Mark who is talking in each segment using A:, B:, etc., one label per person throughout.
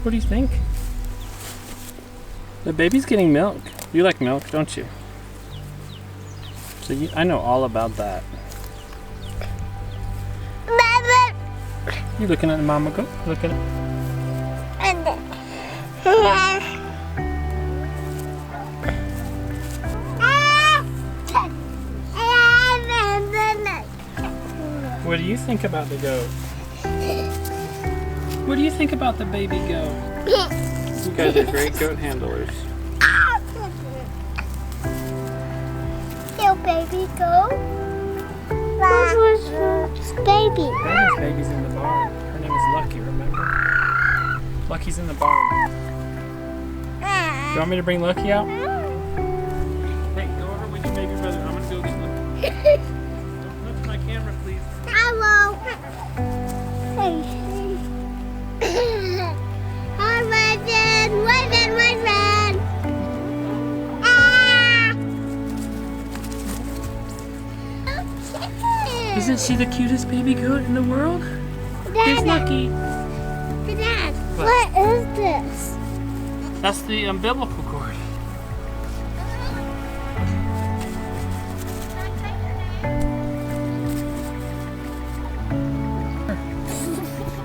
A: What do you think? The baby's getting milk. You like milk, don't you? So I know all about that. You looking at the mama goat? Looking at. What do you think about the goat? What do you think about the baby goat? You guys are great goat handlers.
B: Your baby goat? Where's baby?
A: His baby's in the barn. Her name is Lucky, remember? Lucky's in the barn. You want me to bring Lucky out? Hey, go over with your baby brother. I'm gonna go get Lucky. Don't touch my camera, please.
B: Hello. Hey. Hi, Raven.
A: Isn't she the cutest baby goat in the world? Here's Lucky.
B: Dad, what is this?
A: That's the umbilical cord.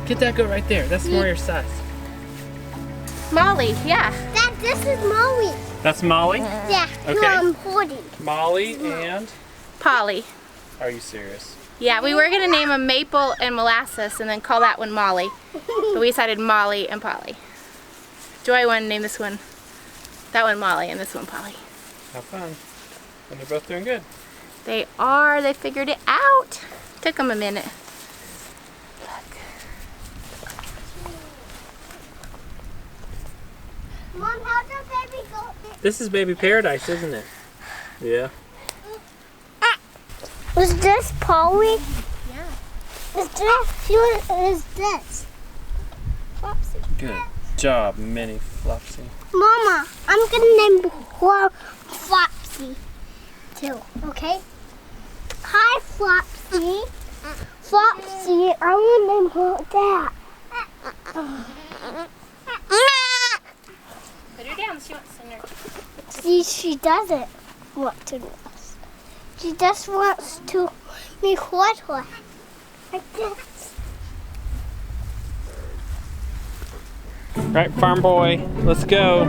A: Get that goat right there. That's more your size.
C: Molly, yeah.
B: Dad, this is Molly.
A: That's Molly?
B: Yeah,
A: Okay.
B: who I'm holding.
A: Molly and...
C: Polly.
A: Are you serious?
C: Yeah, we were going to name them Maple and Molasses and then call that one Molly. But we decided Molly and Polly. Joy wanted to name this one, that one Molly and this one Polly.
A: Have fun. And they're both doing good.
C: They are. They figured it out. Took them a minute. Look.
B: Mom, how's the baby goat?
A: This is baby paradise, isn't it? Yeah.
B: Is this Polly?
C: Yeah.
B: Is this?
C: Flopsy.
A: Good job, Minnie Flopsy.
B: Mama, I'm gonna name her Flopsy too, okay? Hi, Flopsy. Flopsy, I wanna name her that.
C: Put her down. She wants to nurse.
B: See, she doesn't want to nurse. She just wants to be hold her. Like this.
A: Right, farm boy, let's go.